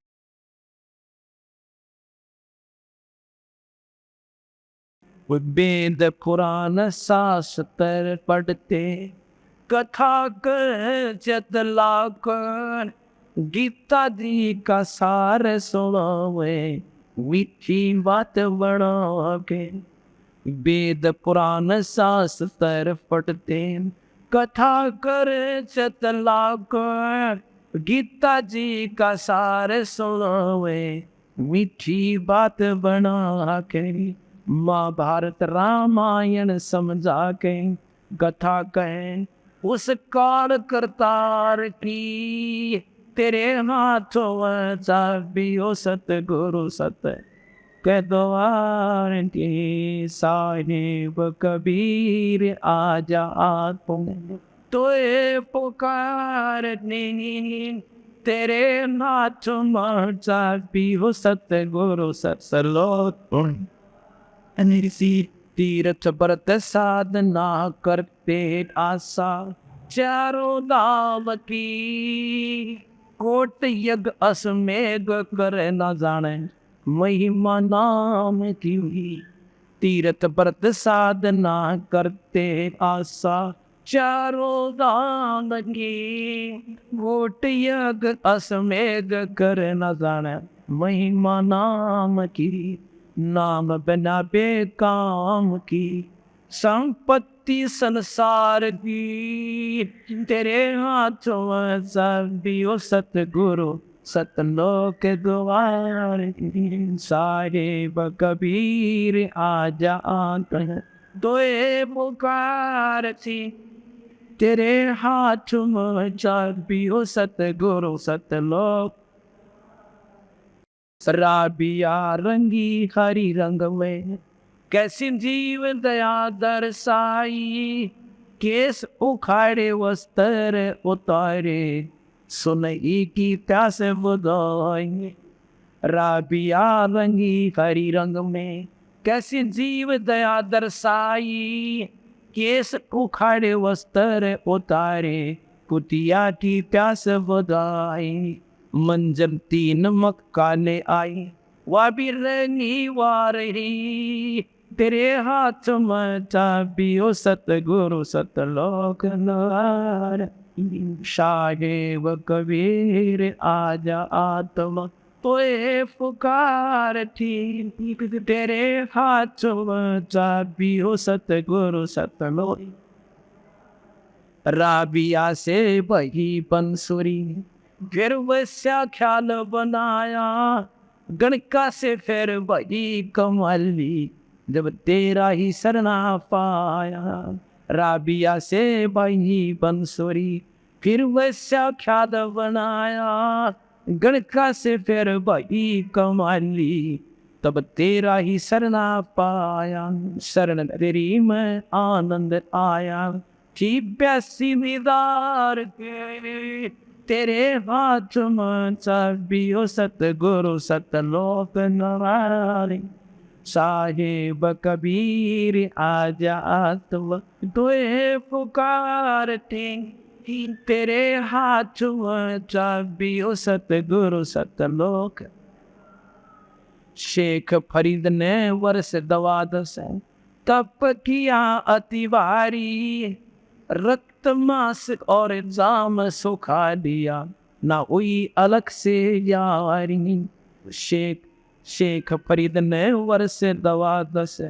वेद पुराण शास्त्र पढ़ते, कथा कर चतला कर, गीता जी का सार सुनावे, मीठी बात बना के। वेद पुराण शास्त्र पढ़ते, कथा कर चतला कर, गीता जी का सार सुनावे, मीठी बात बना के। महाभारत रामायण समझा के कथा कहें उस काल करतार की। तेरे हाथों में चाबियो सतगुरु सत के द्वार की। साहिब कबीर आजा आत्म तोए पुकारने। तेरे हाथ में चाबियो सतगुरु सतलोक। तीर्थ व्रत साधना करते आशा, चारों धाम की। कोट यज्ञ अश्वमेध कर न जाने, महिमा नाम की। तीर्थ व्रत साधना करते आशा, चारों धाम की। कोट यज्ञ अश्वमेध कर न जाने, महिमा नाम की। नाम बिना बेकाम की, संपत्ति संसार की। तेरे हाथों में चाबियो सतगुरु सतलोक द्वार। साहेब कबीर आजा आकर तोए पुकार सी। तेरे हाथ में चाबियो सतगुरु सतलोक। शराबिया रंगी हरी रंग में, कैसी जीव दया दर्शाई। केस उखाड़े वस्त्र उतारे, सुनई की प्यास बुझाई। राबिया रंगी हरी रंग में, कैसी जीव दया दर्शाई। केस उखाड़े वस्त्र उतारे, कुटिया की प्यास बुझाई। मंजर तीन मक्का ले आई, वह भी रंगी वारही। तेरे हाथ में चाबियो सतगुरु सतलोक द्वार। साहेब कबीर आजा आत्मा तोए पुकार थी। तेरे हाथ में चाबियो सतगुरु सतलोक। राबिया से बही बंसुरी, फिर वैसा ख्याल बनाया। गणका से फिर बही कमली, जब तेरा ही सरना पाया। राबिया से बही बंसुरी, फिर वैसा ख्याल बनाया। गणका से फिर बही कमली, तब तेरा ही शरणा पाया, शरण तेरी में आनंद आया। जी प्यासी दीदार के तेरे हाथ में चाबियो, सतगुरु सतलोक नवारी। साहिब कबीर आजा आत्म तुए पुकारते, तेरे हाथ में चाबियो, सतगुरु सतलोक। शेख फरीद ने वर्ष 12 तप किया अति भारी, रक्त मांस और जाम सुखा दिया, ना हुई अलग से यारी। शेख फरीद ने वर्ष 12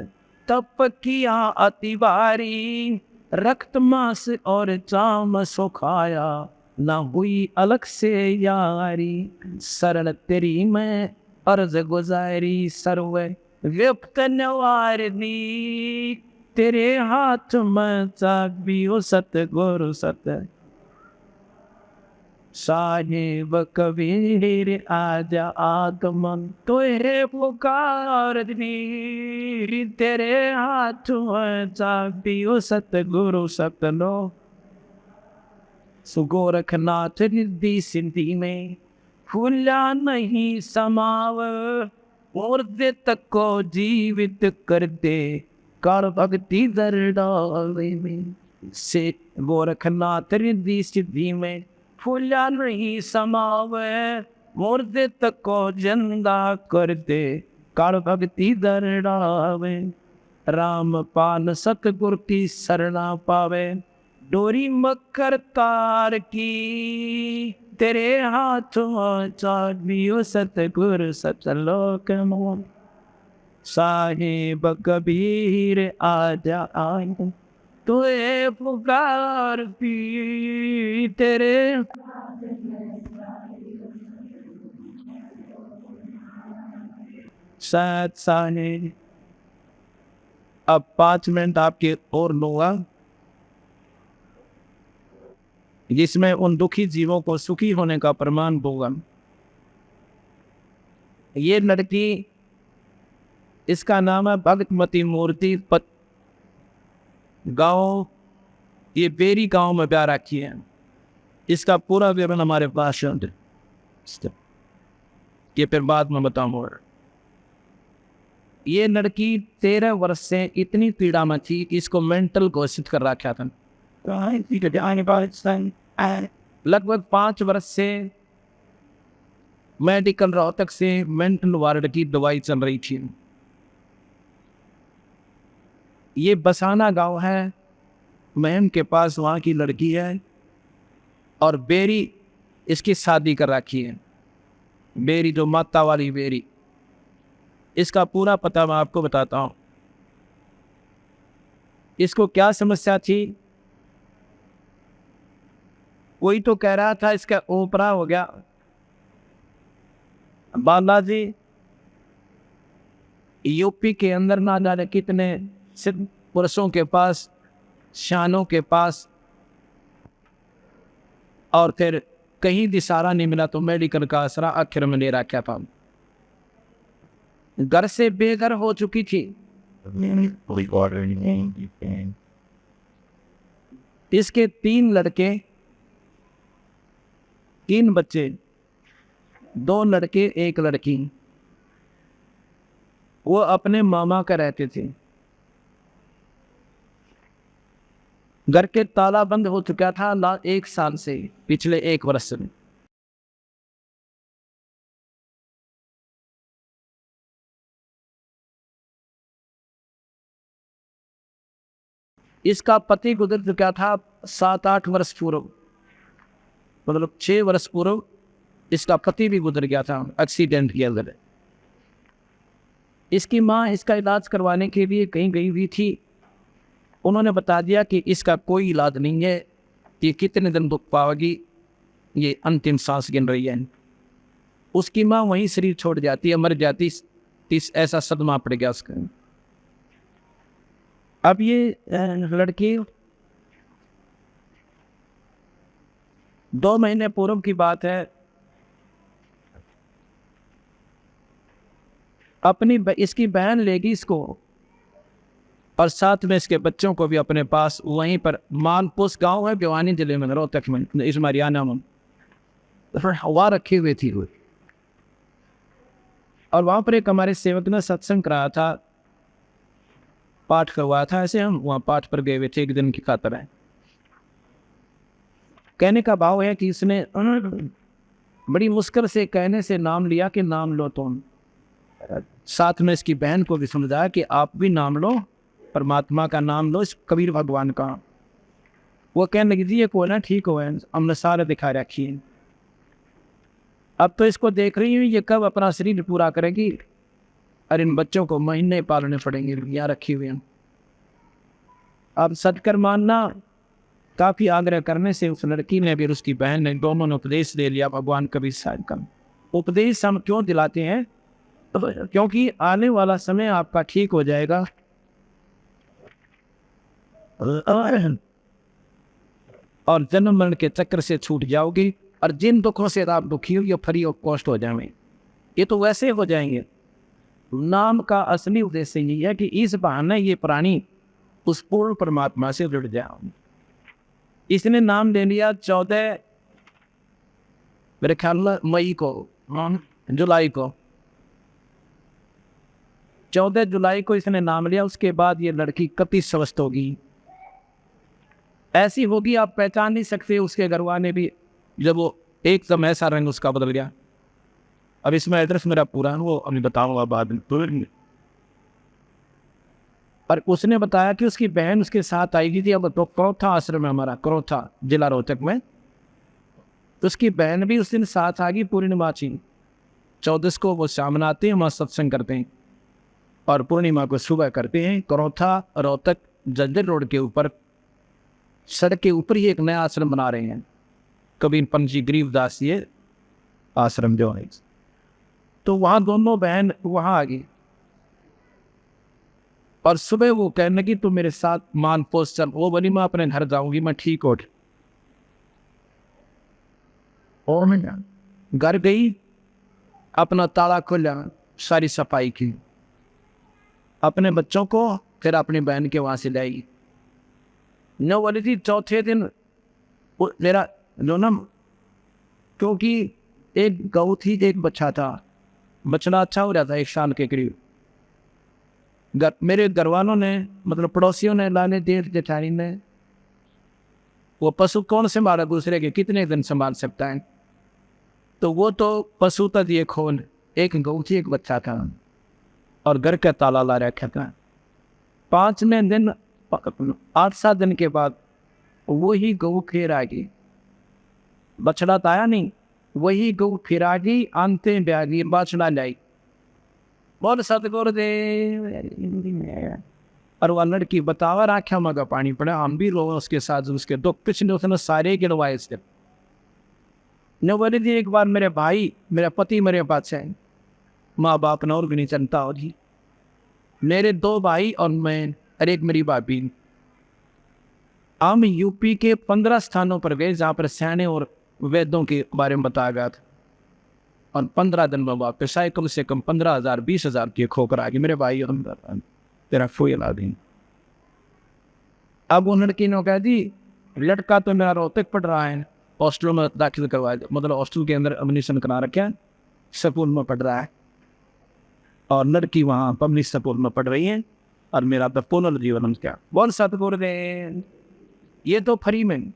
तप किया अति भारी, रक्त मांस और जाम सुखाया, ना हुई अलग से यारी। शरण तेरी में अर्ज गुजारी, सर्व व्यक्त नवारनी, तेरे हाथ में चाबियो, सतगुरु सत। साहिब कबीर आजा आत्मन तुहे पुकारनी, तेरे हाथ में चाबियो, सतगुरु सतलो। सुगोरखनाथ रिद्धि सिद्धि में फूला नहीं समाव, मुर्दे तक को जीवित कर दे, कर भक्ति दरडावे में। से गोरखनाथ रिद्धि सिद्धि में फूला नहीं समावे, मुर्दे तक को जिंदा कर दे, कर भक्ति दरडावे। राम पान सतगुरु की शरणा पावे, डोरी मकर तार की, तेरे हाथ में चाबियो, सतगुरु सतलोक मोह। साहिब कबीर आजा आए, तुए पुकार पी, तेरे साथ साने। अब 5 मिनट आपके और लूंगा, जिसमें उन दुखी जीवों को सुखी होने का प्रमाण होगा। ये लड़की, इसका नाम है भगतमती मूर्ति पत गांव, ये बेरी गांव में ब्याह रखी है। इसका पूरा विवरण हमारे पास है, ये फिर बाद में बताऊंगा। ये लड़की 13 वर्ष से इतनी पीड़ा में थी कि इसको मेंटल घोषित कर रखा था। लगभग 5 वर्ष से मेडिकल रोहतक से मेंटल वार्ड की दवाई चल रही थी। ये बसाना गांव है, महम के पास, वहाँ की लड़की है, और बेरी इसकी शादी कर रखी है। बेरी जो माता वाली बेरी, इसका पूरा पता मैं आपको बताता हूँ। इसको क्या समस्या थी, कोई तो कह रहा था इसका ओपरा हो गया। बालाजी यूपी के अंदर ना जाने कितने सिद्ध पुरुषों के पास, शानों के पास, और फिर कहीं भी सहारा नहीं मिला तो मेडिकल का आसरा आखिर में ले रखा था। घर से बेघर हो चुकी थी। इसके 3 लड़के, 3 बच्चे, 2 लड़के 1 लड़की। वो अपने मामा का रहते थे। घर के ताला बंद हो चुका था 1 साल से, पिछले 1 वर्ष में। इसका पति गुजर चुका था 7-8 वर्ष पूर्व, मतलब 6 वर्ष पूर्व इसका पति भी गुजर गया था एक्सीडेंट के अंदर। इसकी माँ इसका इलाज करवाने के लिए कहीं गई हुई थी। उन्होंने बता दिया कि इसका कोई इलाज नहीं है, ये कितने दिन रुक पाएगी, ये अंतिम सांस गिन रही है। उसकी माँ वहीं शरीर छोड़ जाती है, मर जाती। ऐसा सदमा पड़ गया उसका। अब ये लड़की 2 महीने पूर्व की बात है, इसकी बहन लेगी इसको और साथ में इसके बच्चों को भी अपने पास वहीं पर मानपुस गांव है भिवानी जिले में रोहतक में इस हरियाणा में हवा रखी हुई थी और वहां पर एक हमारे सेवक ने सत्संग कराया था पाठ करवाया था ऐसे हम वहाँ पाठ पर गए हुए थे एक दिन की खातर है। कहने का भाव है कि इसने बड़ी मुश्किल से कहने से नाम लिया कि नाम लो तुम। साथ में इसकी बहन को भी समझाया कि आप भी नाम लो परमात्मा का नाम लो इस कबीर भगवान का। वो कहने लगी थी ये को ना ठीक हो हमने सारे दिखा रखी है अब तो इसको देख रही हूँ ये कब अपना शरीर पूरा करेगी और इन बच्चों को महीने पालने पड़ेंगे यहाँ रखी हुई हैं। अब सटकर मानना काफ़ी आग्रह करने से उस लड़की ने भी और उसकी बहन ने दोनों ने उपदेश दे लिया भगवान कबीर साहब का। उपदेश हम क्यों दिलाते हैं तो क्योंकि आने वाला समय आपका ठीक हो जाएगा और जन्म मरण के चक्कर से छूट जाओगे और जिन दुखों से आप दुखी हो ये फ्री ऑफ कॉस्ट हो जाएंगे। ये तो वैसे हो जाएंगे। नाम का असली उद्देश्य यही है कि इस बहाने ये प्राणी उस पूर्ण परमात्मा से जुड़ जाए। इसने नाम ले लिया 14 मेरे ख्याल मई को जुलाई को 14 जुलाई को इसने नाम लिया। उसके बाद ये लड़की कति स्वस्थ होगी ऐसी होगी आप पहचान नहीं सकते। उसके घर वाले भी जब वो एकदम ऐसा रंग उसका बदल गया। अब इसमें एड्रेस मेरा पूरा है वो अभी बताऊंगा बाद में। और उसने बताया कि उसकी बहन उसके साथ आई थी। अब तो क्रोथा आश्रम है हमारा क्रोथा जिला रोहतक में तो उसकी बहन भी उस दिन साथ आ गई पूर्णिमा 14 को वो शाम आते हैं वहाँ सत्संग करते हैं और पूर्णिमा को सुबह करते हैं। क्रोथा रोहतक जंजर रोड के ऊपर सड़क के ऊपर ही एक नया आश्रम बना रहे हैं कबीर पंत जी गरीबदास ये आश्रम जो है। तो वहाँ दोनों बहन वहाँ आ गई और सुबह वो कहने की तू मेरे साथ मानपोस चल। वो बोली मैं अपने घर जाऊंगी मैं ठीक हो। और मैं घर गई अपना ताला खोला सारी सफाई की अपने बच्चों को फिर अपनी बहन के वहाँ से लाई। न बोली थी चौथे दिन मेरा जो ना क्योंकि एक गऊ थी एक बच्चा था बचना अच्छा हो रहा था 1 साल के करीब। मेरे घर वालों ने मतलब पड़ोसियों ने लाने देर जेठानी ने वो पशु कौन संभाला दूसरे के कितने दिन संभाल सकता है। तो वो तो पशु तक ये खोल एक गऊ थी एक बच्चा था और घर का ताला ला रखा था। 5वें दिन 8-7 दिन के बाद वही गऊ फिर आ गई। बछड़ा तो आया नहीं वही गऊ फिर आ गई आनते ब्यागी बछड़ा लाई बोल सतगुरु दे। और वह लड़की बतावा राख्या मगा पानी पड़ा हम भी रो उसके साथ उसके दुख पिछले उसने सारे गिरवाए से न बोली थी एक बार मेरे भाई मेरा पति मेरे पास है माँ बाप ने और भी नहीं चलता हो जी मेरे 2 भाई और मैं और एक मेरी भाभी। हम यूपी के 15 स्थानों पर गए जहाँ पर सैने और वेदों के बारे में बताया गया था और 15 दिन में वापस आए। कम से कम 15,000 20,000 की खोकर आ गई मेरे भाई और तेरा फूल आ दी। अब वो लड़की ने कहा दी लड़का तो मेरा रोहतक पढ़ रहा है हॉस्टल में दाखिल करवाया मतलब हॉस्टल के अंदर एडमिशन करा रखा स्कूल में पढ़ रहा है और लड़की वहाँ पब्लिक स्कूल में पढ़ रही है और मेरा तो पुनर्जीवन क्या बोल सतगुरु दे। ये तो फ्री में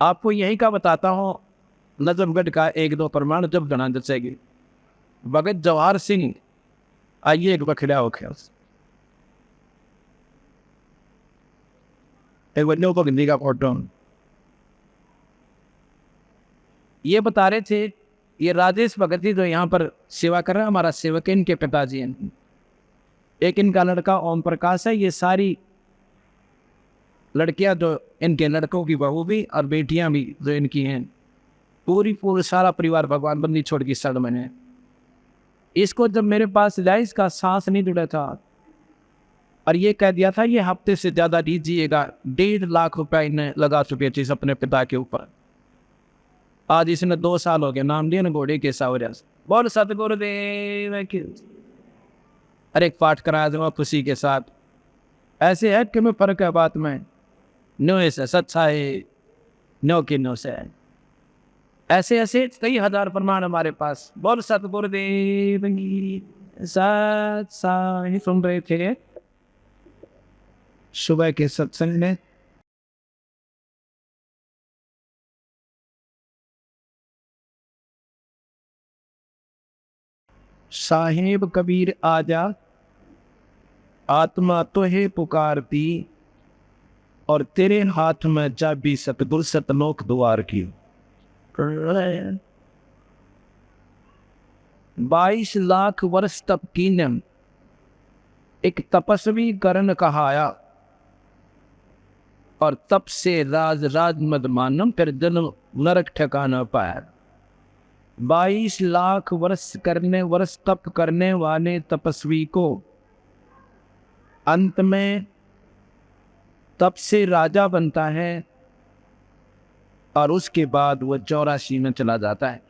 आपको यही का बताता हूँ नजफगढ़ का 1-2 प्रमाण जब गणा जचेगी। भगत जवाहर सिंह आइए एक बखड़ा हो गया एक बच्चों को हिंदी का फोटो ये बता रहे थे। ये राजेश भगत जी जो यहाँ पर सेवा कर रहे हैं हमारा सेवक इनके पिताजी हैं। एक इनका लड़का ओम प्रकाश है। ये सारी लड़कियां जो इनके लड़कों की बहू भी और बेटियां भी जो इनकी हैं पूरी सारा परिवार भगवान बंदी छोड़ की शरण में है। इसको जब मेरे पास लाया इसका सांस नहीं जुड़ा था और ये कह दिया था ये हफ्ते से ज़्यादा दीजिएगा। 1.5 लाख रुपया इन्हें लगा चुके थे अपने पिता के ऊपर। आज इसने 2 साल हो गए नाम लिया ना घोड़े के सावरिया बोल सतगुरु देव हर एक पाठ कराया दूंगा खुशी के साथ। ऐसे है कि मैं फर्क है बात में, नो ऐसे सच्चा है, नो कि नो से है। ऐसे ऐसे कई हजार प्रमाण हमारे पास। बोल सतगुरुदेव की सत साई। सुन रहे थे सुबह के सत्संग में साहेब कबीर आजा, आत्मा तो है पुकारती, और तेरे हाथ में चाबी सतगुर सतलोक द्वार की। 22 लाख वर्ष तप कीने, एक तपस्वी करण कहाया, और तप से राज राज मद मानम, फिर जन्म नरक ठिकाना पाया। 22 लाख वर्ष तप करने वाले तपस्वी को अंत में तप से राजा बनता है, और उसके बाद वह 84 में चला जाता है।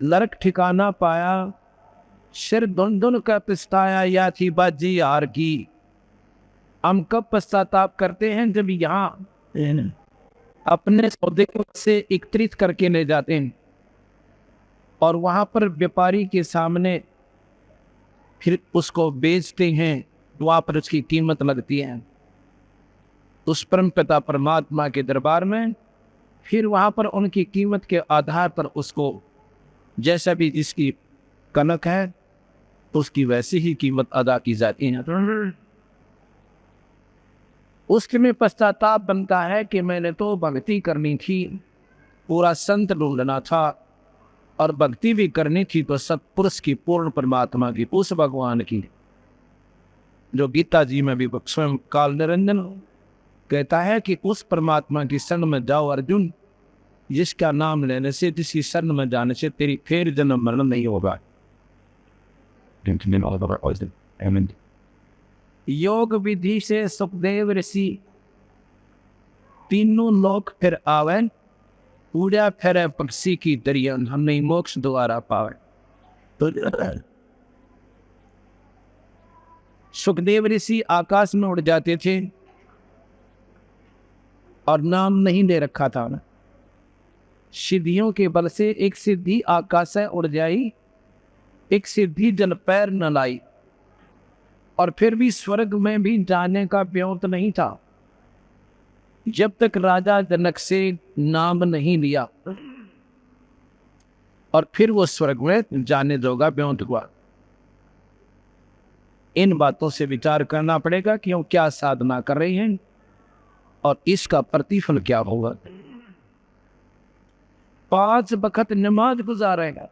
नरक ठिकाना पाया, सिर धुन धुन का पछताया, या थी बाजी हार की। हम कब पश्चाताप करते हैं? जब यहाँ अपने सौदे को से एकत्रित करके ले जाते हैं, और वहां पर व्यापारी के सामने फिर उसको बेचते हैं, वहां पर उसकी कीमत लगती है उस परम पिता परमात्मा के दरबार में। फिर वहां पर उनकी कीमत के आधार पर उसको जैसा भी जिसकी कनक है उसकी वैसी ही कीमत अदा की जाती है। उसमें पश्चाताप बनता है कि मैंने तो भक्ति करनी थी, पूरा संत ढूंढना था, और भक्ति भी करनी थी तो सत्पुरुष की, पूर्ण परमात्मा की, उस भगवान की, जो गीता जी में भी स्वयं काल निरंजन कहता है कि उस परमात्मा की शरण में जाओ अर्जुन, जिसका नाम लेने से, जिसकी शरण में जाने से तेरी फिर जन्म मरण नहीं होगा। योग विधि से सुखदेव ऋषि तीनों लोक फिर आवे, पूजा फिर पक्षी की दरिया, हम नहीं मोक्ष द्वारा पावे। तो सुखदेव ऋषि आकाश में उड़ जाते थे, और नाम नहीं दे रखा था ना, सिद्धियों के बल से एक सिद्धि आकाश से उड़ जाई, एक सिद्धि जल पैर न लाई, और फिर भी स्वर्ग में भी जाने का ब्योत नहीं था जब तक राजा जनक से नाम नहीं लिया, और फिर वो स्वर्ग में जाने जोगा ब्योत हुआ। इन बातों से विचार करना पड़ेगा कि हम क्या साधना कर रहे हैं और इसका प्रतिफल क्या होगा। 5 वक्त नमाज गुजारेगा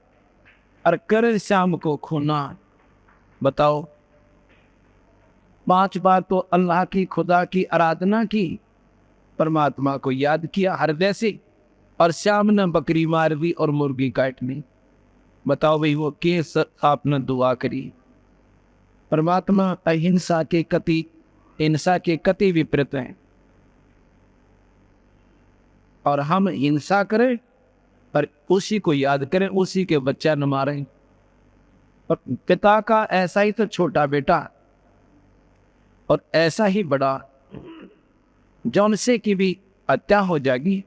और कर शाम को खूना। बताओ, 5 बार तो अल्लाह की, खुदा की आराधना की, परमात्मा को याद किया हृदय से, और शाम ने बकरी मार दी और मुर्गी काटनी। बताओ भाई, वो केस आपने दुआ करी। परमात्मा अहिंसा के कति, हिंसा के कति विपरीत हैं, और हम हिंसा करें पर उसी को याद करें, उसी के बच्चा न मारें। और पिता का ऐसा ही तो छोटा बेटा और ऐसा ही बड़ा, जौन से की भी हत्या हो जाएगी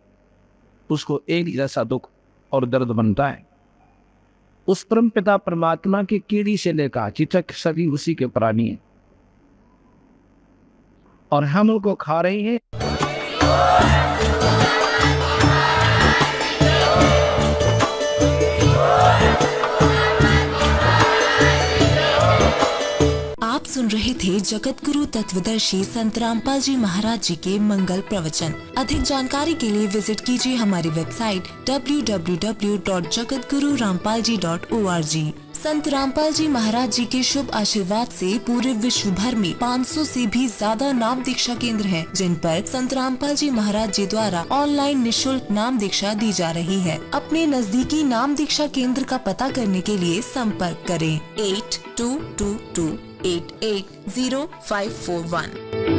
उसको एक जैसा दुख और दर्द बनता है। उस परम पिता परमात्मा की कीड़ी से लेकर चिचक सभी उसी के प्राणी हैं, और हम उनको खा रहे हैं। आप सुन रहे थे जगत गुरु तत्वदर्शी संत रामपाल जी महाराज जी के मंगल प्रवचन। अधिक जानकारी के लिए विजिट कीजिए हमारी वेबसाइट www.jagatgururampalji.org। संत रामपाल जी महाराज जी के शुभ आशीर्वाद से पूरे विश्व भर में 500 से भी ज्यादा नाम दीक्षा केंद्र हैं, जिन पर संत रामपाल जी महाराज जी द्वारा ऑनलाइन निशुल्क नाम दीक्षा दी जा रही है। अपने नजदीकी नाम दीक्षा केंद्र का पता करने के लिए संपर्क करें 8222880541।